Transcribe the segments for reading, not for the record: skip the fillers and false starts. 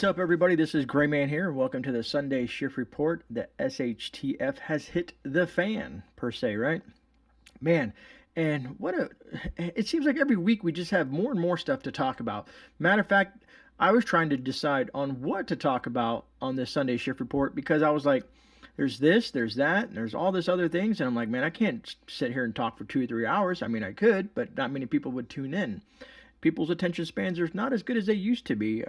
What's up, everybody? This is GreyMan here. Welcome to the Sunday Shift Report. The SHTF has hit the fan, per se, right? Man, and it seems like every week we just have more and more stuff to talk about. Matter of fact, I was trying to decide on what to talk about on this Sunday Shift Report because I was like, there's this, there's that, and there's all this other things. And I'm like, man, I can't sit here and talk for 2 or 3 hours. I mean, I could, but not many people would tune in. People's attention spans are not as good as they used to be.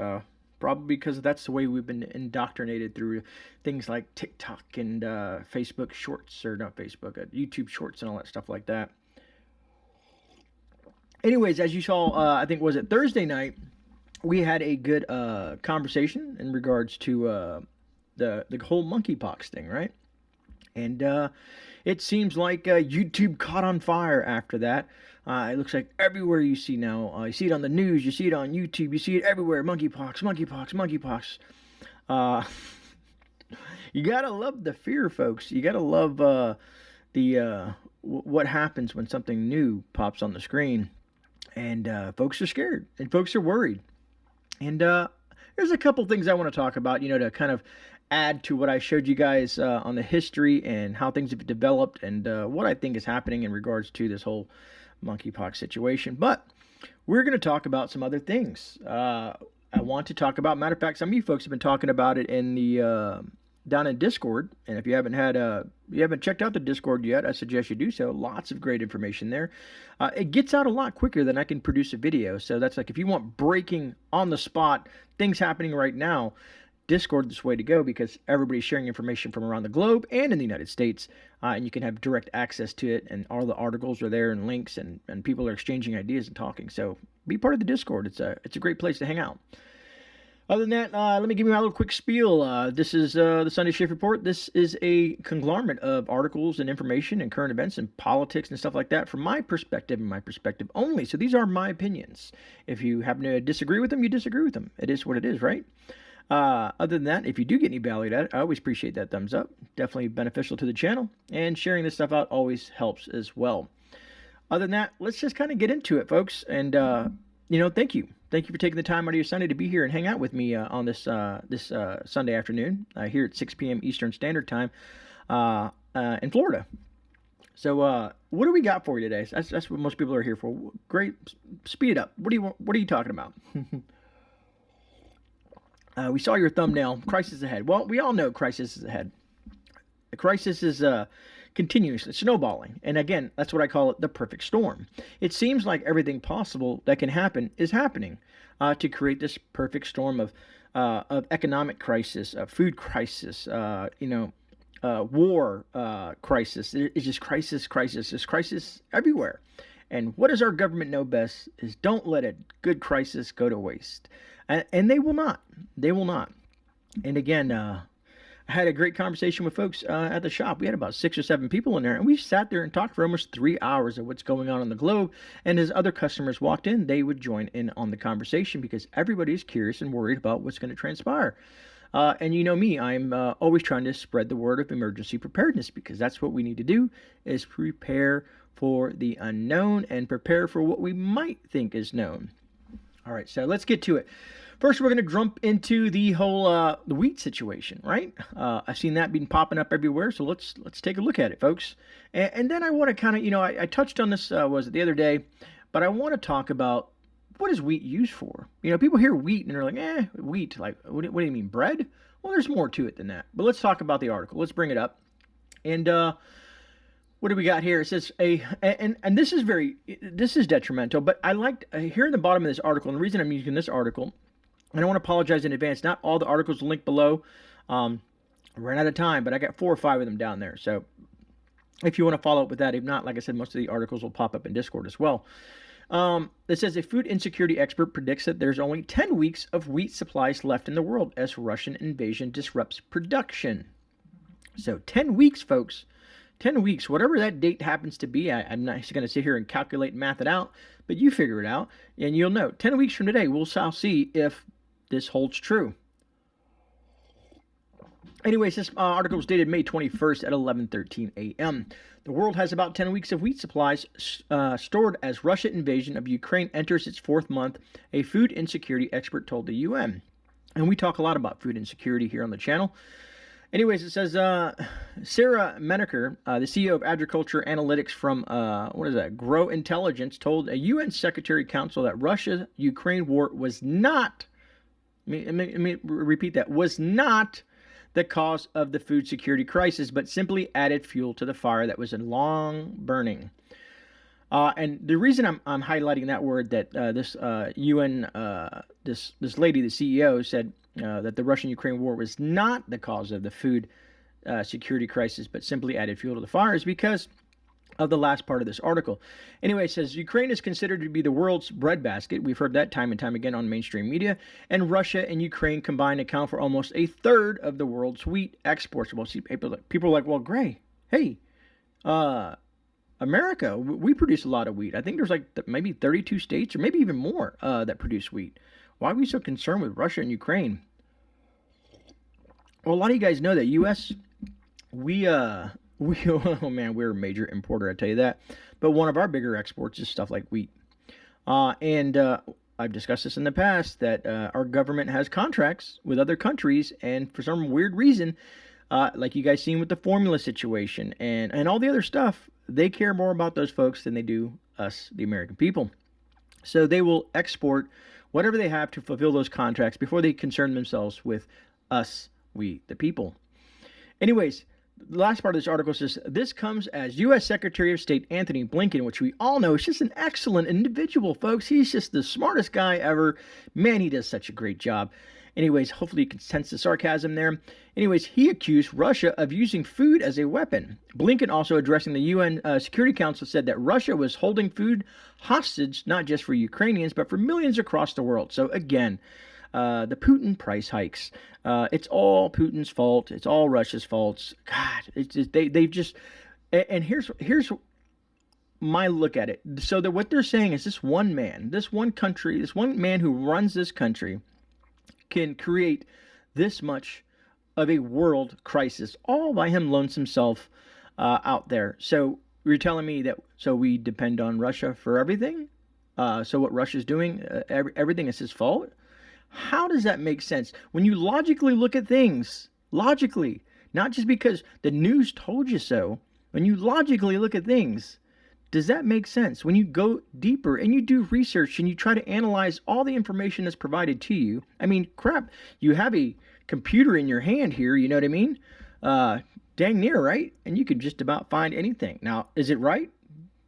Probably because that's the way we've been indoctrinated through things like TikTok and Facebook Shorts, or not Facebook, YouTube Shorts and all that stuff like that. Anyways, as you saw, I think was it Thursday night, we had a good conversation in regards to the whole monkeypox thing, right? And it seems like YouTube caught on fire after that. It looks like everywhere you see now, you see it on the news, you see it on YouTube, you see it everywhere. Monkeypox, monkeypox, monkeypox. Uh, you gotta love the fear, folks. You gotta love what happens when something new pops on the screen, and folks are scared and folks are worried. And there's a couple things I want to talk about, to kind of add to what I showed you guys on the history and how things have developed and what I think is happening in regards to this whole monkeypox situation. But we're going to talk about some other things. I want to talk about, matter of fact, some of you folks have been talking about it in the down in Discord, and if you haven't checked out the Discord yet, I suggest you do so. Lots of great information there. It gets out a lot quicker than I can produce a video, so that's like if you want breaking on the spot things happening right now, Discord is the way to go because everybody's sharing information from around the globe and in the United States, and you can have direct access to it, and all the articles are there and links, and people are exchanging ideas and talking. So be part of the Discord. It's a great place to hang out. Other than that, let me give you my little quick spiel. This is the Sunday Shift Report. This is a conglomerate of articles and information and current events and politics and stuff like that from my perspective and my perspective only. So these are my opinions. If you happen to disagree with them, you disagree with them. It is what it is, right? Other than that, if you do get any value at it, I always appreciate that thumbs up. Definitely beneficial to the channel. And sharing this stuff out always helps as well. Other than that, let's just kind of get into it, folks. And, thank you. Thank you for taking the time out of your Sunday to be here and hang out with me on this Sunday afternoon here at 6 p.m. Eastern Standard Time in Florida. So what do we got for you today? That's what most people are here for. Great. Speed it up. What are you talking about? We saw your thumbnail. Crisis ahead. Well, we all know crisis is ahead. The crisis is continuous. It's snowballing. And again, that's what I call it, the perfect storm. It seems like everything possible that can happen is happening to create this perfect storm of economic crisis, food crisis, war crisis. It's just crisis. There's crisis everywhere. And what does our government know best is don't let a good crisis go to waste. And they will not. They will not. And again, I had a great conversation with folks at the shop. We had about 6 or 7 people in there, and we sat there and talked for almost 3 hours of what's going on the globe. And as other customers walked in, they would join in on the conversation because everybody's curious and worried about what's going to transpire. And you know me, I'm always trying to spread the word of emergency preparedness because that's what we need to do is prepare for the unknown and prepare for what we might think is known. All right, so let's get to it. First, we're going to jump into the whole the wheat situation, right? I've seen that being popping up everywhere, so let's take a look at it, folks. And then I want to kind of, I touched on this was it the other day, but I want to talk about what is wheat used for? People hear wheat and they're like, wheat, like what do you mean, bread? Well, there's more to it than that. But let's talk about the article. Let's bring it up. And what do we got here? It says and this is detrimental, but I liked here in the bottom of this article, and the reason I'm using this article, and I want to apologize in advance, not all the articles linked below. I ran out of time, but I got 4 or 5 of them down there. So if you want to follow up with that, if not, like I said, most of the articles will pop up in Discord as well. It says a food insecurity expert predicts that there's only 10 weeks of wheat supplies left in the world as Russian invasion disrupts production. So 10 weeks, folks. 10 weeks, whatever that date happens to be. I'm not going to sit here and calculate and math it out, but you figure it out, and you'll know. 10 weeks from today, we'll see if this holds true. Anyways, this article was dated May 21st at 11:13 a.m. The world has about 10 weeks of wheat supplies stored as Russian invasion of Ukraine enters its 4th month, a food insecurity expert told the UN. And we talk a lot about food insecurity here on the channel. Anyways, it says Sarah Menaker, the CEO of Agriculture Analytics from Grow Intelligence, told a UN Secretary Council that Russia-Ukraine war was not. Let me repeat that: was not the cause of the food security crisis, but simply added fuel to the fire that was long burning. And the reason I'm highlighting that word, that this UN this lady, the CEO, said that the Russian-Ukraine war was not the cause of the food security crisis, but simply added fuel to the fire, is because of the last part of this article. Anyway, it says Ukraine is considered to be the world's breadbasket. We've heard that time and time again on mainstream media. And Russia and Ukraine combined account for almost a third of the world's wheat exports. Well, see, people are like, well, Grey, hey, America, we produce a lot of wheat. I think there's like maybe 32 states or maybe even more that produce wheat. Why are we so concerned with Russia and Ukraine? Well, a lot of you guys know that U.S. Oh man, we're a major importer, I tell you that. But one of our bigger exports is stuff like wheat. And I've discussed this in the past, that our government has contracts with other countries, and for some weird reason, like you guys seen with the formula situation and all the other stuff, they care more about those folks than they do us, the American people. So they will export whatever they have to fulfill those contracts before they concern themselves with us, we, the people. Anyways, the last part of this article says, this comes as U.S. Secretary of State Anthony Blinken, which we all know is just an excellent individual, folks. He's just the smartest guy ever. Man, he does such a great job. Anyways, hopefully you can sense the sarcasm there. Anyways, he accused Russia of using food as a weapon. Blinken, also addressing the UN Security Council, said that Russia was holding food hostage, not just for Ukrainians, but for millions across the world. So again, the Putin price hikes. It's all Putin's fault. It's all Russia's fault. God, it's just, they've just. And here's my look at it. So that what they're saying is this one man, this one country, this one man who runs this country can create this much of a world crisis all by him lonesome self out there. So you're telling me that so we depend on Russia for everything? So what Russia's doing, everything is his fault? How does that make sense? When you logically look at things, logically, not just because the news told you so, when you logically look at things, does that make sense? When you go deeper and you do research and you try to analyze all the information that's provided to you, I mean, crap, you have a computer in your hand here, you know what I mean? Dang near, right? And you can just about find anything. Now, is it right?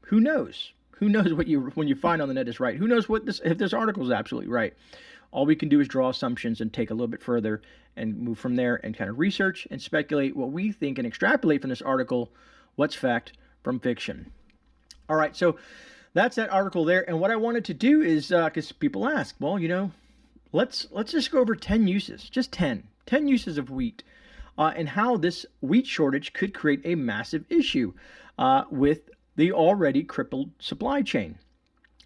Who knows? Who knows what when you find on the net is right? Who knows if this article is absolutely right? All we can do is draw assumptions and take a little bit further and move from there and kind of research and speculate what we think and extrapolate from this article what's fact from fiction. All right, so that's that article there. And what I wanted to do is, because people ask, well, you know, let's just go over 10 uses, just 10 uses of wheat, and how this wheat shortage could create a massive issue with the already crippled supply chain.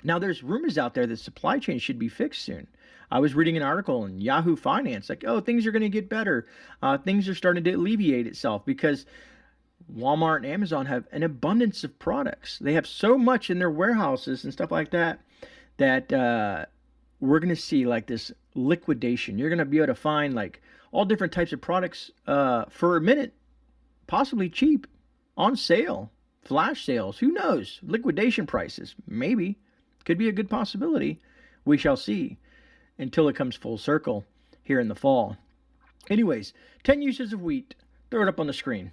Now, there's rumors out there that supply chain should be fixed soon. I was reading an article in Yahoo Finance, like, oh, things are going to get better. Things are starting to alleviate itself because Walmart and Amazon have an abundance of products. They have so much in their warehouses and stuff like that, that we're going to see like this liquidation. You're going to be able to find like all different types of products for a minute, possibly cheap, on sale, flash sales. Who knows? Liquidation prices, maybe. Could be a good possibility. We shall see until it comes full circle here in the fall. Anyways, 10 uses of wheat. Throw it up on the screen.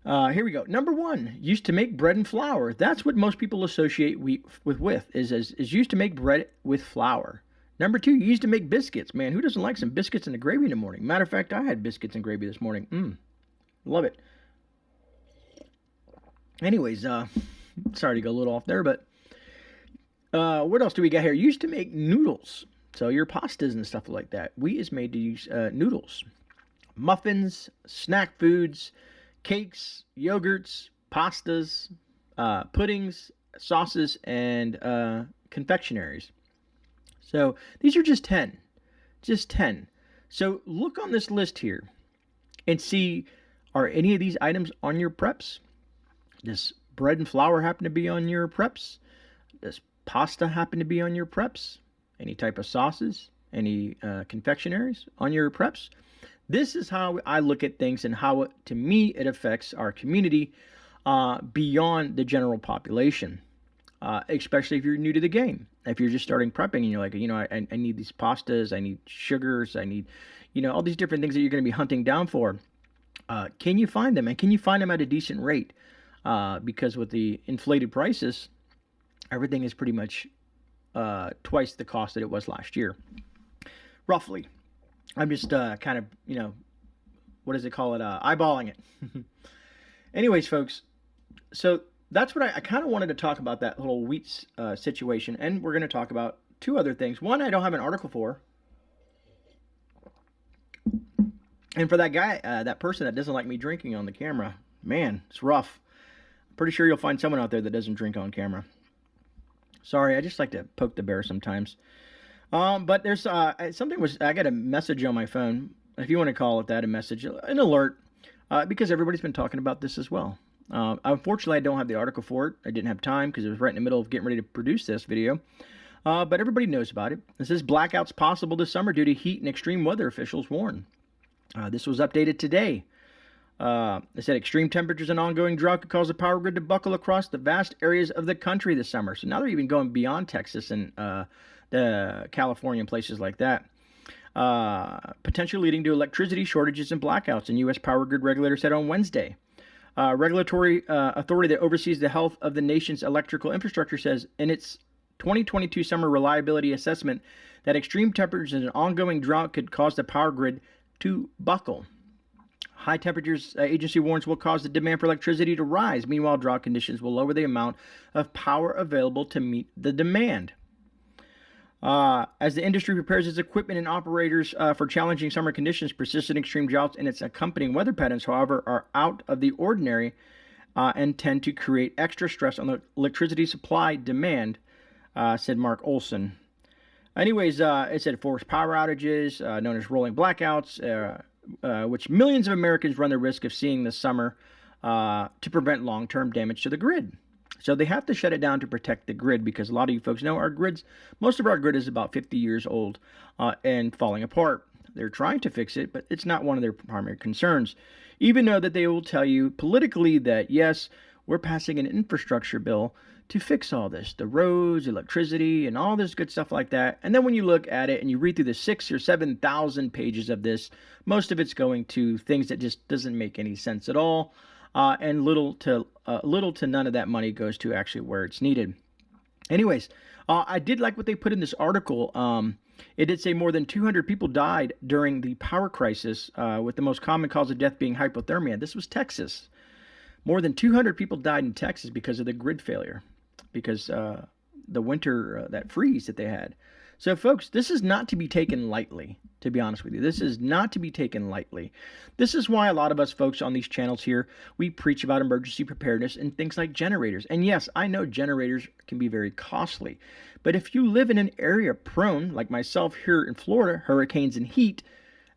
Here we go. Number 1, used to make bread and flour. That's what most people associate wheat with is used to make bread with flour. Number 2, used to make biscuits. Man, who doesn't like some biscuits and a gravy in the morning? Matter of fact, I had biscuits and gravy this morning. Love it. Anyways, sorry to go a little off there, but what else do we got here? Used to make noodles. So your pastas and stuff like that. Wheat is made to use noodles. Muffins, snack foods, cakes, yogurts, pastas, puddings, sauces, and confectionaries. So these are just 10. Just 10. So look on this list here and see, are any of these items on your preps? Does bread and flour happen to be on your preps? Does pasta happen to be on your preps? Any type of sauces? any confectionaries on your preps. This is how I look at things and how, to me, it affects our community beyond the general population, especially if you're new to the game. If you're just starting prepping and you're like, I need these pastas, I need sugars, I need, all these different things that you're going to be hunting down for. Can you find them? And can you find them at a decent rate? Because with the inflated prices, everything is pretty much twice the cost that it was last year, roughly. I'm just kind of, what does it call it? Eyeballing it. Anyways, folks, so that's what I kind of wanted to talk about, that little wheat situation. And we're going to talk about two other things. One, I don't have an article for. And for that guy, that person that doesn't like me drinking on the camera, man, it's rough. I'm pretty sure you'll find someone out there that doesn't drink on camera. Sorry, I just like to poke the bear sometimes. But there's I got a message on my phone, if you want to call it that, a message, an alert, because everybody's been talking about this as well. Unfortunately, I don't have the article for it. I didn't have time because it was right in the middle of getting ready to produce this video. But everybody knows about it. It says blackouts possible this summer due to heat and extreme weather, officials warn. This was updated today. They said extreme temperatures and ongoing drought could cause the power grid to buckle across the vast areas of the country this summer. So now they're even going beyond Texas and the California and places like that. Potentially leading to electricity shortages and blackouts, and U.S. power grid regulator said on Wednesday. Regulatory authority that oversees the health of the nation's electrical infrastructure says in its 2022 summer reliability assessment that extreme temperatures and an ongoing drought could cause the power grid to buckle. High temperatures, agency warns, will cause the demand for electricity to rise. Meanwhile, drought conditions will lower the amount of power available to meet the demand. As the industry prepares its equipment and operators for challenging summer conditions, persistent extreme droughts and its accompanying weather patterns, however, are out of the ordinary and tend to create extra stress on the electricity supply demand, said Mark Olson. Anyways, it said forced power outages, known as rolling blackouts, which millions of Americans run the risk of seeing this summer to prevent long-term damage to the grid. So they have to shut it down to protect the grid because a lot of you folks know most of our grid is about 50 years old and falling apart. They're trying to fix it, but it's not one of their primary concerns. Even though that they will tell you politically that, yes, we're passing an infrastructure bill to fix all this, the roads, electricity, and all this good stuff like that. And then when you look at it and you read through the 6,000 or 7,000 pages of this, most of it's going to things that just doesn't make any sense at all. And little to none of that money goes to actually where it's needed. Anyways, I did like what they put in this article. It did say more than 200 people died during the power crisis, with the most common cause of death being hypothermia. This was Texas. More than 200 people died in Texas because of the grid failure, because the winter, that freeze that they had. So, folks, this is not to be taken lightly, to be honest with you. This is not to be taken lightly. This is why a lot of us folks on these channels here, we preach about emergency preparedness and things like generators. And yes, I know generators can be very costly. But if you live in an area prone, like myself here in Florida, hurricanes and heat,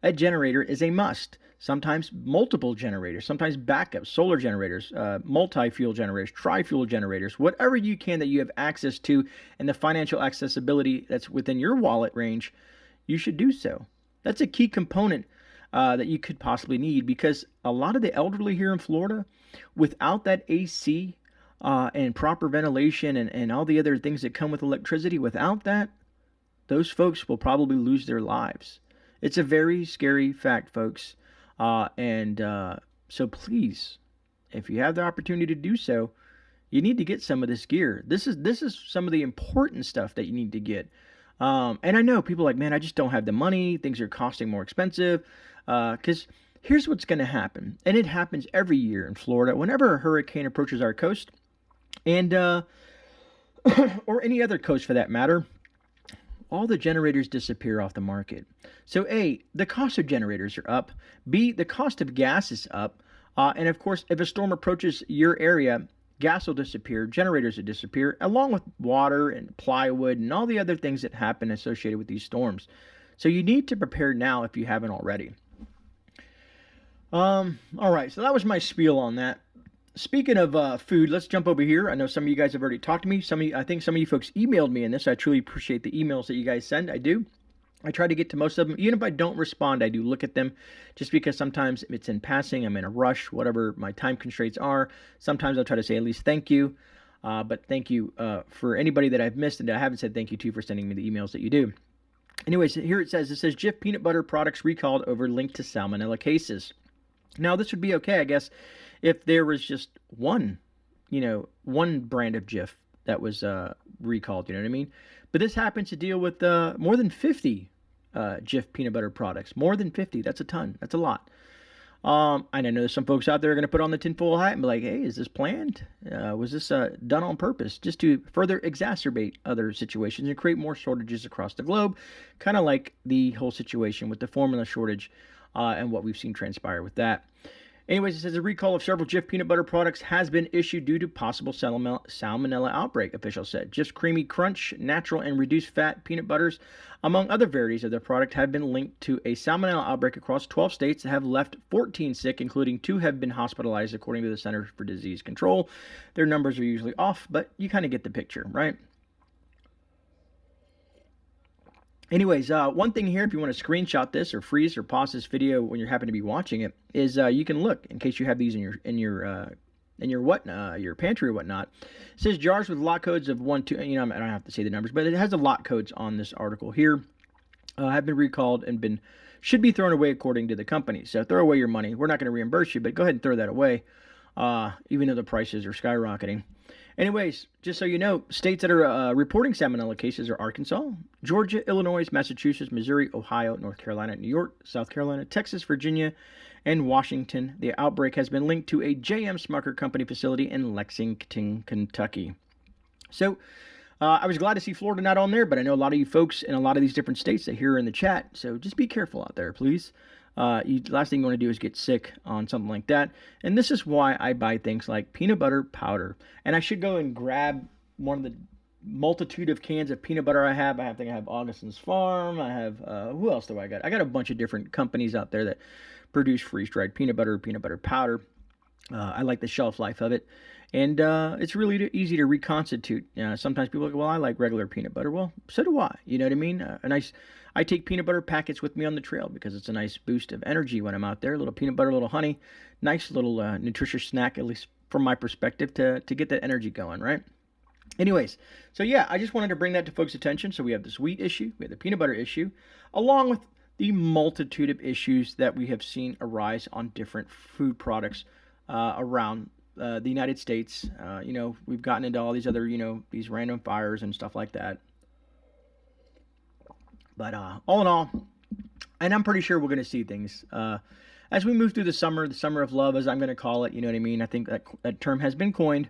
a generator is a must. Sometimes multiple generators, sometimes backup, solar generators, multi-fuel generators, tri-fuel generators, whatever you can that you have access to and the financial accessibility that's within your wallet range, you should do so. That's a key component that you could possibly need, because a lot of the elderly here in Florida, without that AC and proper ventilation and all the other things that come with electricity, without that, those folks will probably lose their lives. It's a very scary fact, folks. So please, if you have the opportunity to do so, you need to get some of this gear. This is some of the important stuff that you need to get. And I know people are like, man, I just don't have the money. Things are costing more expensive. Because here's what's going to happen. And it happens every year in Florida. Whenever a hurricane approaches our coast, and or any other coast for that matter, all the generators disappear off the market. So A, the cost of generators are up. B, the cost of gas is up. And of course, if a storm approaches your area, gas will disappear, generators will disappear, along with water and plywood and all the other things that happen associated with these storms. So you need to prepare now if you haven't already. All right, so that was my spiel on that. Speaking of food, let's jump over here. I know some of you guys have already talked to me. I think some of you folks emailed me in this. I truly appreciate the emails that you guys send. I do. I try to get to most of them. Even if I don't respond, I do look at them just because sometimes it's in passing, I'm in a rush, whatever my time constraints are. Sometimes I'll try to say at least thank you. But thank you for anybody that I've missed and that I haven't said thank you to for sending me the emails that you do. Anyways, here it says Jif peanut butter products recalled over link to salmonella cases. Now, this would be okay, I guess, if there was just one brand of Jif that was recalled, you know what I mean? But this happens to deal with more than 50 Jif peanut butter products. More than 50. That's a ton. That's a lot. And I know there's some folks out there are going to put on the tinfoil hat and be like, hey, is this planned? Was this done on purpose just to further exacerbate other situations and create more shortages across the globe? Kind of like the whole situation with the formula shortage and what we've seen transpire with that. Anyways, it says a recall of several Jif peanut butter products has been issued due to possible salmonella outbreak, officials said. Jif's Creamy Crunch, natural and reduced fat peanut butters, among other varieties of the product, have been linked to a salmonella outbreak across 12 states that have left 14 sick, including 2 have been hospitalized, according to the Centers for Disease Control. Their numbers are usually off, but you kind of get the picture, right? Anyways, one thing here, if you want to screenshot this or freeze or pause this video when you happen to be watching it, is you can look in case you have these in your pantry or whatnot. It says jars with lot codes of 1, 2. I don't have to say the numbers, but it has the lot codes on this article here. Have been recalled and should be thrown away according to the company. So throw away your money. We're not going to reimburse you, but go ahead and throw that away, even though the prices are skyrocketing. Anyways, just so you know, states that are reporting salmonella cases are Arkansas, Georgia, Illinois, Massachusetts, Missouri, Ohio, North Carolina, New York, South Carolina, Texas, Virginia, and Washington. The outbreak has been linked to a J.M. Smucker Company facility in Lexington, Kentucky. So I was glad to see Florida not on there, but I know a lot of you folks in a lot of these different states that hear in the chat. So just be careful out there, please. Last thing you want to do is get sick on something like that. And this is why I buy things like peanut butter powder. And I should go and grab one of the multitude of cans of peanut butter I have. I have Augustin's Farm. I have, who else do I got? I got a bunch of different companies out there that produce freeze-dried peanut butter powder. I like the shelf life of it. And it's really easy to reconstitute. Sometimes people are like, well, I like regular peanut butter. Well, so do I. You know what I mean? I take peanut butter packets with me on the trail because it's a nice boost of energy when I'm out there. A little peanut butter, a little honey. Nice little nutritious snack, at least from my perspective, to get that energy going, right? Anyways, so yeah, I just wanted to bring that to folks' attention. So we have this wheat issue, we have the peanut butter issue, along with the multitude of issues that we have seen arise on different food products around the United States. We've gotten into all these other, these random fires and stuff like that. But all in all, and I'm pretty sure we're going to see things as we move through the summer of love, as I'm going to call it. You know what I mean? I think that term has been coined.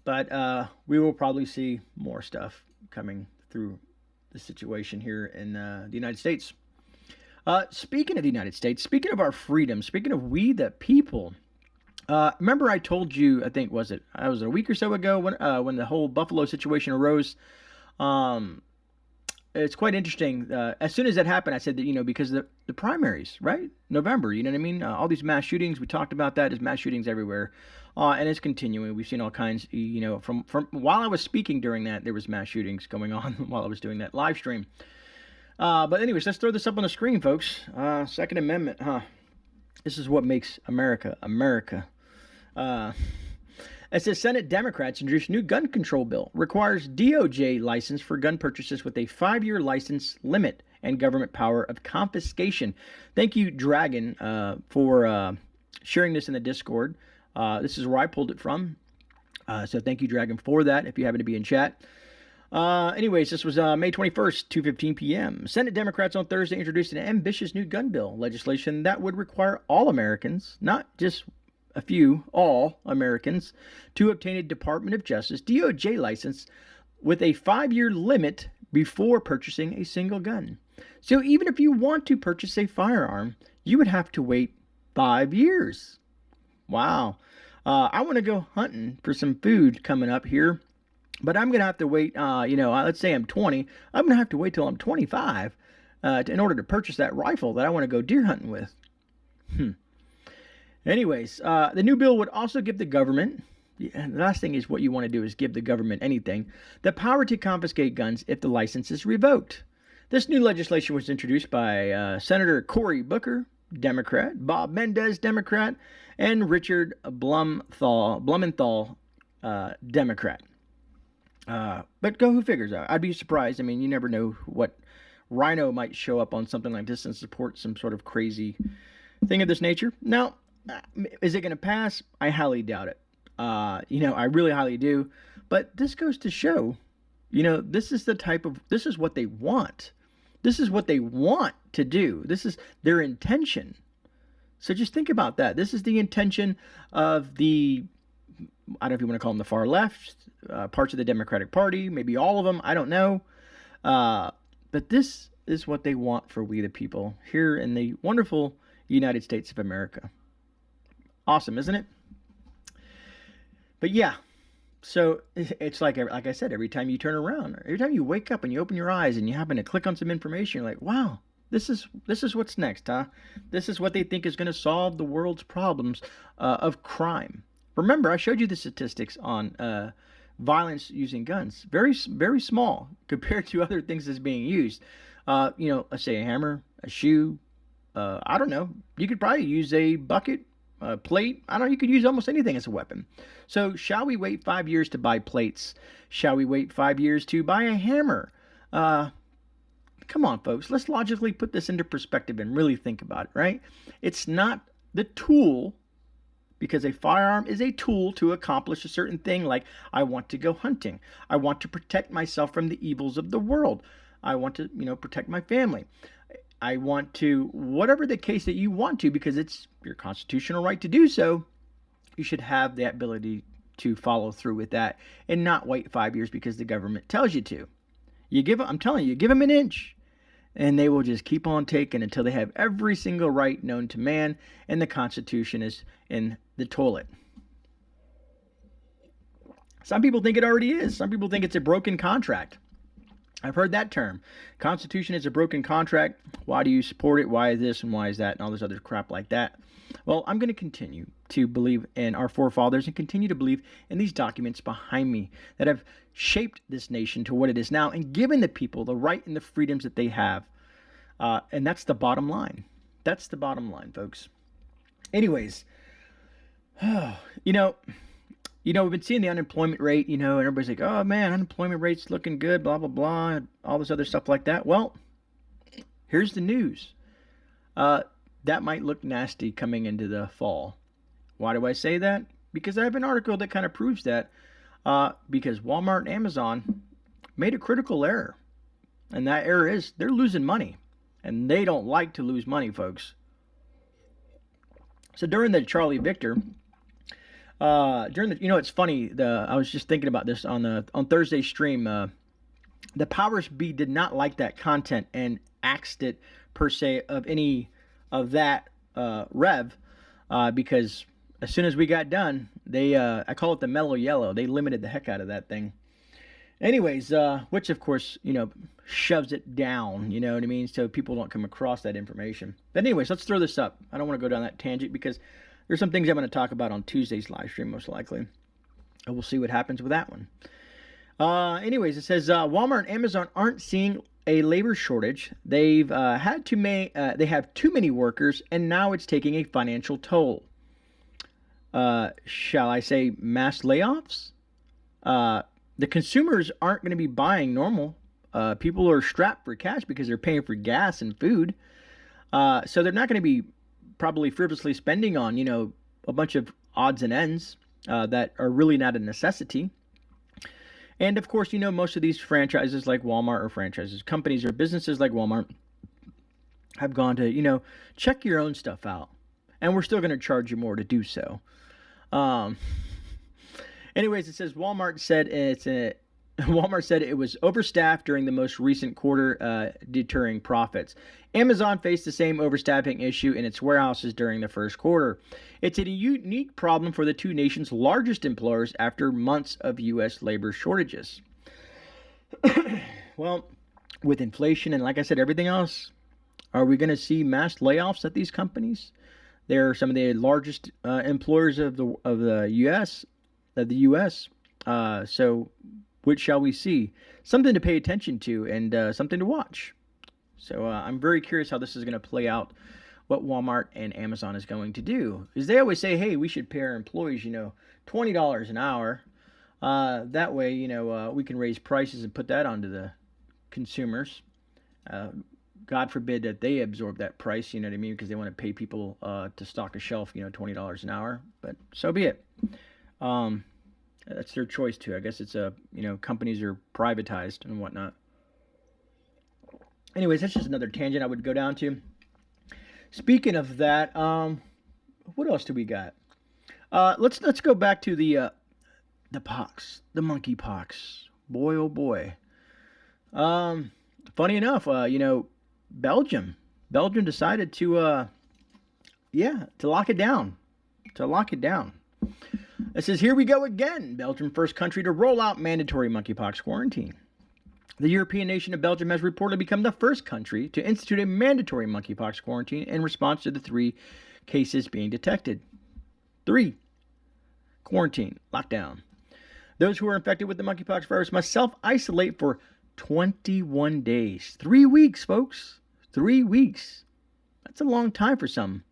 But we will probably see more stuff coming through the situation here in the United States. Speaking of the United States, speaking of our freedom, speaking of we the people, remember I told you, I think, was it a week or so ago when the whole Buffalo situation arose? It's quite interesting. As soon as that happened, I said that, because the primaries, right? November, you know what I mean? All these mass shootings, we talked about that. There's mass shootings everywhere. And it's continuing. We've seen all kinds, from while I was speaking during that, there was mass shootings going on while I was doing that live stream. But anyways, let's throw this up on the screen, folks. Second Amendment, This is what makes America, America. It says Senate Democrats introduced new gun control bill. Requires DOJ license for gun purchases with a 5-year license limit and government power of confiscation. Thank you, Dragon, for sharing this in the Discord. This is where I pulled it from. So thank you, Dragon, for that, if you happen to be in chat. Anyways, this was May 21st, 2:15 p.m. Senate Democrats on Thursday introduced an ambitious new gun bill legislation that would require all Americans, not just a few, all Americans, to obtain a Department of Justice DOJ license with a 5-year limit before purchasing a single gun. So even if you want to purchase a firearm, you would have to wait 5 years. Wow. I want to go hunting for some food coming up here, but I'm going to have to wait, let's say I'm 20. I'm going to have to wait till I'm 25 in order to purchase that rifle that I want to go deer hunting with. Anyways, the new bill would also give the government, the last thing is what you want to do is give the government anything, the power to confiscate guns if the license is revoked. This new legislation was introduced by Senator Cory Booker, Democrat, Bob Mendez, Democrat, and Richard Blumenthal, Democrat. But who figures out? I'd be surprised. I mean, you never know what rhino might show up on something like this and support some sort of crazy thing of this nature. Now, is it going to pass? I highly doubt it. I really highly do. But this goes to show, this is what they want. This is what they want to do. This is their intention. So just think about that. This is the intention of the, I don't know if you want to call them the far left, parts of the Democratic Party, maybe all of them, I don't know. But this is what they want for we the people here in the wonderful United States of America. Awesome, isn't it? But yeah, so it's like I said, every time you turn around, every time you wake up and you open your eyes and you happen to click on some information, you're like, wow, this is what's next, huh? This is what they think is going to solve the world's problems of crime. Remember, I showed you the statistics on violence using guns. Very, very small compared to other things that's being used. Let's say a hammer, a shoe. I don't know. You could probably use a bucket, a plate. I don't know. You could use almost anything as a weapon. So shall we wait 5 years to buy plates? Shall we wait 5 years to buy a hammer? Come on, folks. Let's logically put this into perspective and really think about it, right? It's not the tool, because a firearm is a tool to accomplish a certain thing, like I want to go hunting. I want to protect myself from the evils of the world. I want to, protect my family. I want to, whatever the case that you want to, because it's your constitutional right to do so, you should have the ability to follow through with that and not wait 5 years because the government tells you to. I'm telling you, give them an inch and they will just keep on taking until they have every single right known to man and the Constitution is in the toilet. Some people think it already is. Some people think it's a broken contract. I've heard that term. Constitution is a broken contract. Why do you support it? Why is this and why is that and all this other crap like that? Well, I'm going to continue to believe in our forefathers and continue to believe in these documents behind me that have shaped this nation to what it is now and given the people the right and the freedoms that they have. And that's the bottom line. That's the bottom line, folks. Anyways, we've been seeing the unemployment rate, and everybody's like, oh man, unemployment rate's looking good, blah, blah, blah, all this other stuff like that. Well, here's the news. That might look nasty coming into the fall. Why do I say that? Because I have an article that kind of proves that. Because Walmart and Amazon made a critical error. And that error is they're losing money. And they don't like to lose money, folks. So during the Charlie Victor, it's funny. I was just thinking about this on Thursday's stream. The powers be did not like that content and axed it per se of any of that rev because as soon as we got done, they I call it the mellow yellow. They limited the heck out of that thing. Anyways, which of course shoves it down. You know what I mean? So people don't come across that information. But anyways, let's throw this up. I don't want to go down that tangent because there's some things I'm going to talk about on Tuesday's live stream, most likely. And we'll see what happens with that one. Anyways, it says Walmart and Amazon aren't seeing a labor shortage. They've they have too many workers, and now it's taking a financial toll. Shall I say mass layoffs? The consumers aren't going to be buying normal. People are strapped for cash because they're paying for gas and food. So they're not going to be probably frivolously spending on, a bunch of odds and ends that are really not a necessity. And of course, most of these franchises like Walmart or franchises, companies or businesses like Walmart have gone to, check your own stuff out. And we're still going to charge you more to do so. Anyways, it says Walmart said it was overstaffed during the most recent quarter, deterring profits. Amazon faced the same overstaffing issue in its warehouses during the first quarter. It's a unique problem for the two nations' largest employers after months of U.S. labor shortages. Well, with inflation and, like I said, everything else, are we going to see mass layoffs at these companies? They're some of the largest employers of the U.S. So, what shall we see? Something to pay attention to and something to watch. So I'm very curious how this is going to play out, what Walmart and Amazon is going to do. Because they always say, hey, we should pay our employees, $20 an hour. That way, we can raise prices and put that onto the consumers. God forbid that they absorb that price, you know what I mean? Because they want to pay people to stock a shelf, $20 an hour. But so be it. That's their choice too. I guess it's companies are privatized and whatnot. Anyways, that's just another tangent I would go down to. Speaking of that, what else do we got? Let's go back to the pox, the monkey pox. Boy, oh boy. Funny enough, Belgium decided to lock it down. It says, here we go again. Belgium, first country to roll out mandatory monkeypox quarantine. The European nation of Belgium has reportedly become the first country to institute a mandatory monkeypox quarantine in response to the 3 cases being detected. 3. Quarantine. Lockdown. Those who are infected with the monkeypox virus must self-isolate for 21 days. 3 weeks, folks. 3 weeks. That's a long time for some.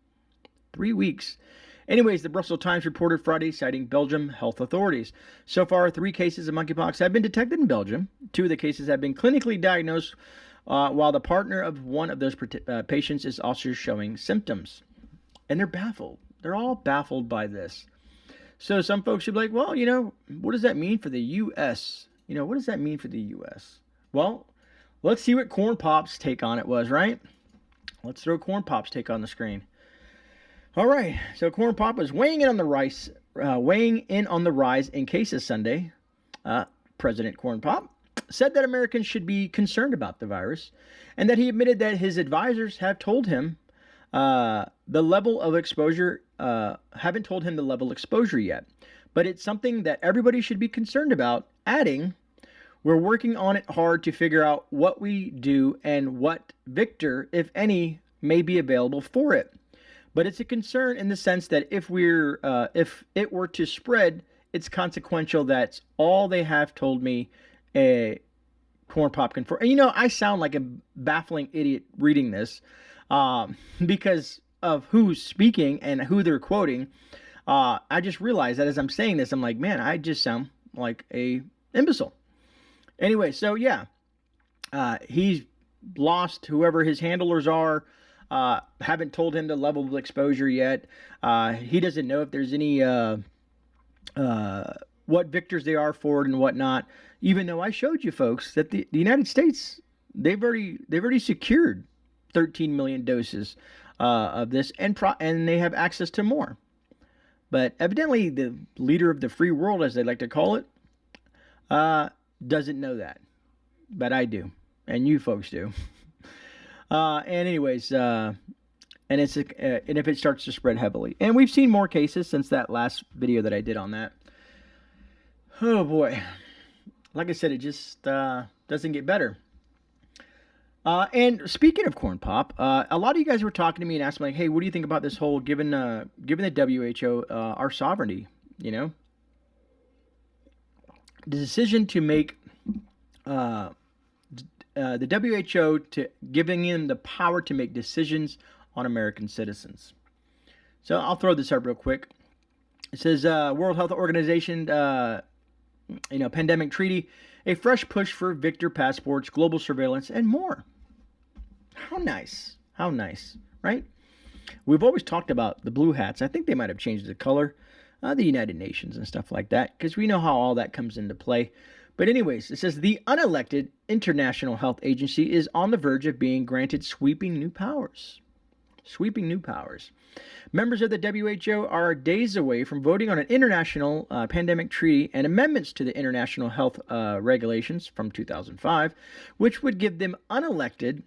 3 weeks. Anyways, the Brussels Times reported Friday, citing Belgium health authorities. So far, 3 cases of monkeypox have been detected in Belgium. 2 of the cases have been clinically diagnosed, while the partner of one of those patients is also showing symptoms. And they're baffled. They're all baffled by this. So some folks should be like, well, what does that mean for the U.S.? What does that mean for the U.S.? Well, let's see what Corn Pop's take on it was, right? Let's throw Corn Pop's take on the screen. All right, so Corn Pop was weighing in on the rise in cases Sunday. President Corn Pop said that Americans should be concerned about the virus, and that he admitted that his advisors have told him the level of exposure, haven't told him the level of exposure yet, but it's something that everybody should be concerned about, adding, we're working on it hard to figure out what we do and what victor, if any, may be available for it. But it's a concern in the sense that if it were to spread, it's consequential. That's all they have told me. Corn Pop confirmed. And I sound like a baffling idiot reading this because of who's speaking and who they're quoting. I just realized that as I'm saying this, I'm like, man, I just sound like a imbecile. Anyway, so yeah, he's lost whoever his handlers are. Haven't told him the level of exposure yet. He doesn't know if there's any what victors they are for it and whatnot. Even though I showed you folks that the United States, they've already secured 13 million doses of this, and they have access to more. But evidently, the leader of the free world, as they like to call it, doesn't know that. But I do, and you folks do. And anyways, and if it starts to spread heavily, and we've seen more cases since that last video that I did on that. Oh boy, like I said, it just doesn't get better. And speaking of Corn Pop, a lot of you guys were talking to me and asking, like, hey, what do you think about this whole given the WHO our sovereignty? The decision to make the WHO to giving him the power to make decisions on American citizens. So I'll throw this up real quick. It says World Health Organization, pandemic treaty, a fresh push for Victor passports, global surveillance, and more. How nice. How nice, right? We've always talked about the blue hats. I think they might have changed the color, the United Nations and stuff like that, because we know how all that comes into play. But anyways, it says the unelected International Health Agency is on the verge of being granted sweeping new powers. Sweeping new powers. Members of the WHO are days away from voting on an international pandemic treaty and amendments to the international health regulations from 2005, which would give the unelected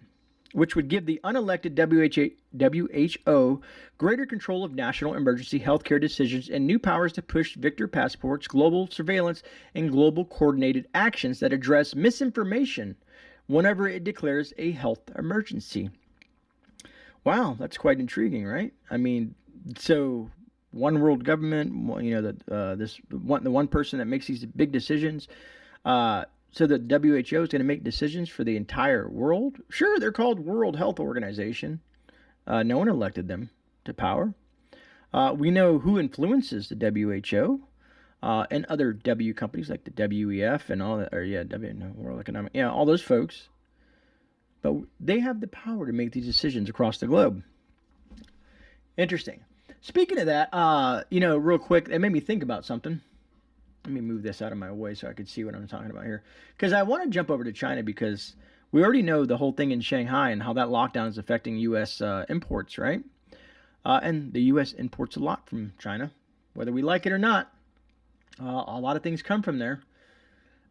WHO greater control of national emergency healthcare decisions and new powers to push Victor passports, global surveillance, and global coordinated actions that address misinformation whenever it declares a health emergency. Wow, that's quite intriguing, right? I mean, so one world government, the one person that makes these big decisions, So the WHO is going to make decisions for the entire world? Sure, they're called World Health Organization. No one elected them to power. We know who influences the WHO and other W companies like the WEF and all that, or yeah, World Economic, yeah, all those folks. But they have the power to make these decisions across the globe. Interesting. Speaking of that, real quick, it made me think about something. Let me move this out of my way so I can see what I'm talking about here. Because I want to jump over to China because we already know the whole thing in Shanghai and how that lockdown is affecting U.S. Imports, right? And the U.S. imports a lot from China, whether we like it or not. A lot of things come from there.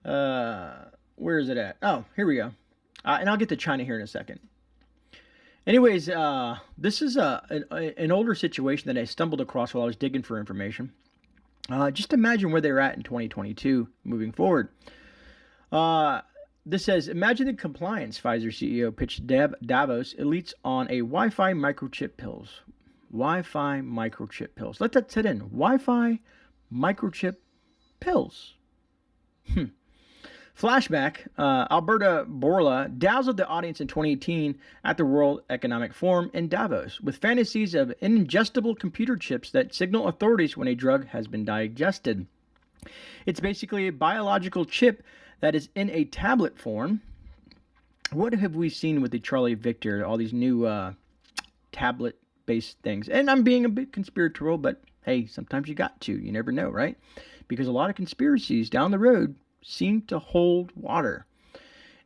Where is it at? Oh, here we go. And I'll get to China here in a second. Anyways, this is an older situation that I stumbled across while I was digging for information. Just imagine where they're at in 2022 moving forward. This says, imagine the compliance, Pfizer CEO pitched Davos elites on a Wi-Fi microchip pills. Wi-Fi microchip pills. Let that sit in. Wi-Fi microchip pills. Flashback, Alberta Borla dazzled the audience in 2018 at the World Economic Forum in Davos with fantasies of ingestible computer chips that signal authorities when a drug has been digested. It's basically a biological chip that is in a tablet form. What have we seen with the Charlie Victor, all these new tablet-based things? And I'm being a bit conspiratorial, but hey, sometimes you got to. You never know, right? Because a lot of conspiracies down the road seem to hold water.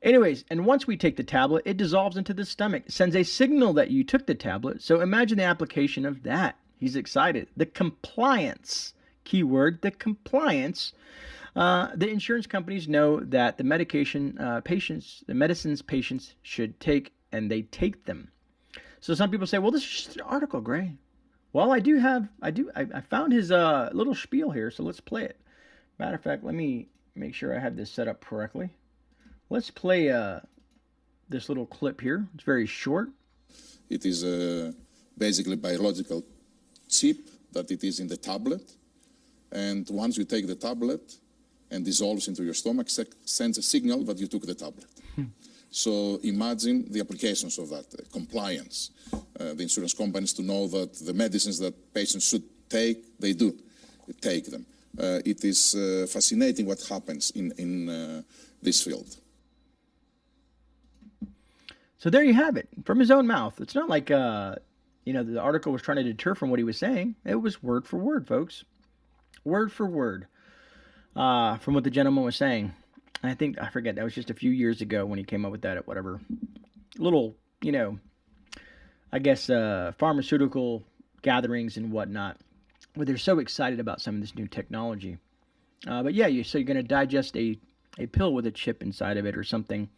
Anyways, and once we take the tablet, it dissolves into the stomach. It sends a signal that you took the tablet. So imagine the application of that. He's excited. The compliance, keyword, the compliance. The insurance companies know that the medicines patients should take, and they take them. So some people say, well, this is just an article, Gray. Well, I found his little spiel here, so let's play it. Matter of fact, let me make sure I have this set up correctly. Let's play this little clip here. It's very short. It is basically a biological chip that it is in the tablet. And once you take the tablet and dissolves into your stomach, sends a signal that you took the tablet. So imagine the applications of that, compliance. The insurance companies to know that the medicines that patients should take, they do take them. It is fascinating what happens in this field. So there you have it, from his own mouth. It's not like, the article was trying to deter from what he was saying. It was word for word, folks. Word for word from what the gentleman was saying. I forget, that was just a few years ago when he came up with that at whatever little, pharmaceutical gatherings and whatnot, where they're so excited about some of this new technology. But yeah, you're going to digest a pill with a chip inside of it or something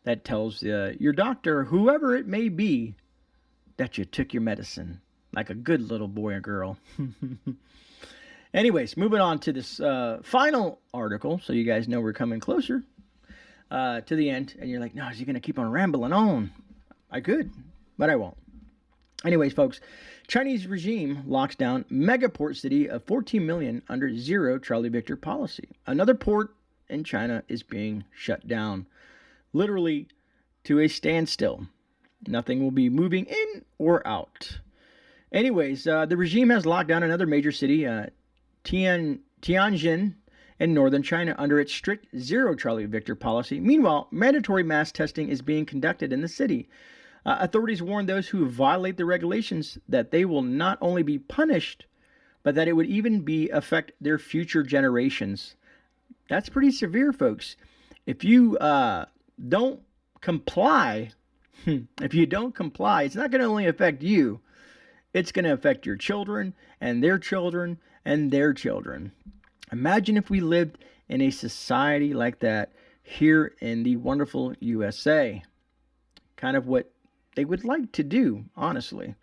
that tells your doctor, whoever it may be, that you took your medicine, like a good little boy or girl. Anyways, moving on to this final article, so you guys know we're coming closer to the end. And you're like, no, is he going to keep on rambling on? I could, but I won't. Anyways, folks, Chinese regime locks down mega port city of 14 million under zero Charlie Victor policy. Another port in China is being shut down, literally to a standstill. Nothing will be moving in or out. Anyways, the regime has locked down another major city, Tianjin, in northern China under its strict zero Charlie Victor policy. Meanwhile, mandatory mass testing is being conducted in the city. Authorities warn those who violate the regulations that they will not only be punished, but that it would even affect their future generations. That's pretty severe, folks. If you don't comply, it's not going to only affect you. It's going to affect your children and their children and their children. Imagine if we lived in a society like that here in the wonderful USA. Kind of what they would like to do, honestly.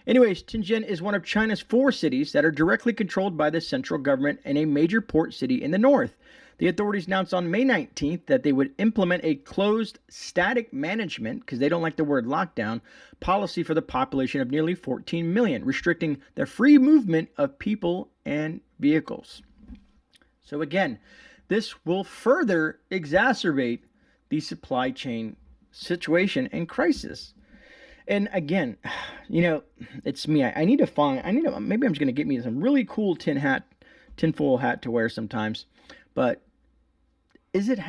Anyways, Tianjin is one of China's 4 cities that are directly controlled by the central government and a major port city in the north. The authorities announced on May 19th that they would implement a closed static management, because they don't like the word lockdown, policy for the population of nearly 14 million, restricting the free movement of people and vehicles. So again, this will further exacerbate the supply chain situation and crisis. And again, it's me. I need to, maybe I'm just going to get me some really cool tinfoil hat to wear sometimes. But is it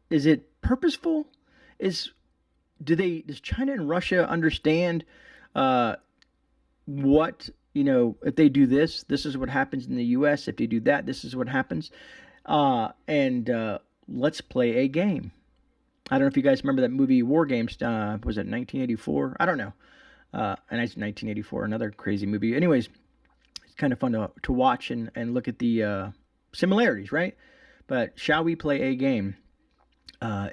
is it purposeful? Does China and Russia understand what, if they do this, this is what happens in the U.S. If they do that, this is what happens. And let's play a game. I don't know if you guys remember that movie War Games. Was it 1984? I don't know. And it's 1984, another crazy movie. Anyways, it's kind of fun to watch and look at the similarities, right? But shall we play a game?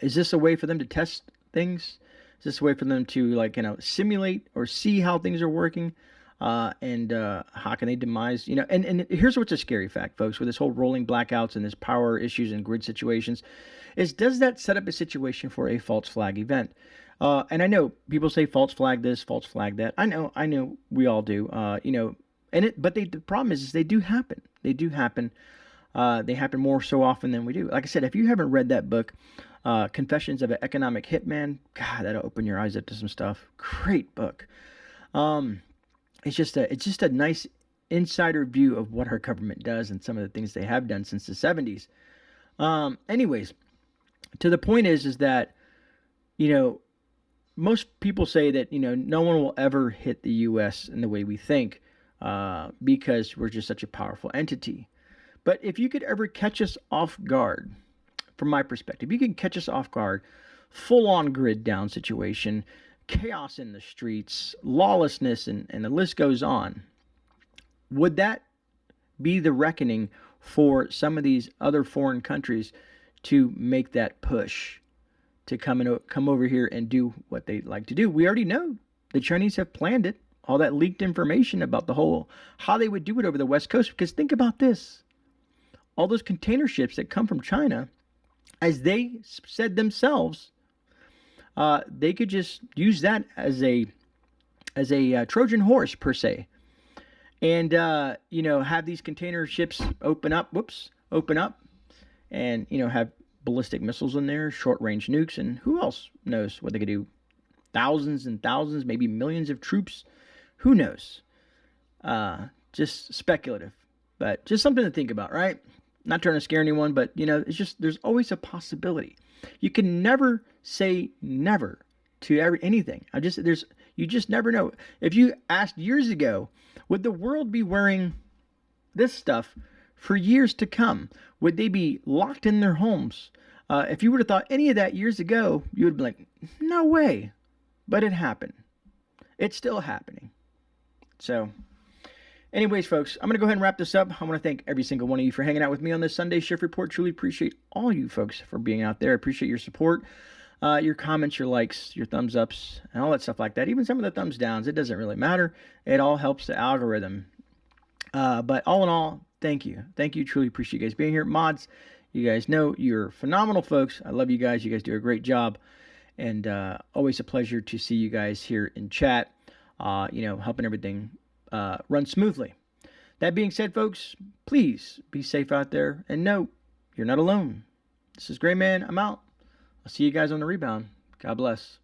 Is this a way for them to test things? Is this a way for them to simulate or see how things are working? And how can they demise, and here's what's a scary fact, folks, with this whole rolling blackouts and this power issues and grid situations, is does that set up a situation for a false flag event? And I know people say false flag this, false flag that. I know we all do, but the problem is they do happen. They do happen. They happen more so often than we do. Like I said, if you haven't read that book, Confessions of an Economic Hitman, God, that'll open your eyes up to some stuff. Great book. It's just a nice insider view of what our government does and some of the things they have done since the 70s. Anyways, to the point is that, most people say that, no one will ever hit the U.S. in the way we think, because we're just such a powerful entity. But if you could ever catch us off guard, from my perspective, you can catch us off guard, full-on grid down situation, chaos in the streets, lawlessness, and the list goes on. Would that be the reckoning for some of these other foreign countries to make that push to come over here and do what they like to do? We already know the Chinese have planned it, all that leaked information about how they would do it over the West Coast. Because think about this. All those container ships that come from China, as they said themselves, they could just use that as a Trojan horse per se, and have these container ships open up, and have ballistic missiles in there, short range nukes, and who else knows what they could do? Thousands and thousands, maybe millions of troops. Who knows? Just speculative, but just something to think about, right? Not trying to scare anyone, but it's just, there's always a possibility. You can never say never to anything. You just never know. If you asked years ago, would the world be wearing this stuff for years to come? Would they be locked in their homes? If you would have thought any of that years ago, you would be like, no way. But it happened. It's still happening. So, anyways, folks, I'm going to go ahead and wrap this up. I want to thank every single one of you for hanging out with me on this Sunday Shift Report. Truly appreciate all you folks for being out there. I appreciate your support, your comments, your likes, your thumbs ups, and all that stuff like that. Even some of the thumbs downs. It doesn't really matter. It all helps the algorithm. But all in all, thank you. Thank you. Truly appreciate you guys being here. Mods, you guys know you're phenomenal folks. I love you guys. You guys do a great job. And always a pleasure to see you guys here in chat, helping everything run smoothly. That being said, folks, please be safe out there. And no, you're not alone. This is GreyMan. I'm out. I'll see you guys on the rebound. God bless.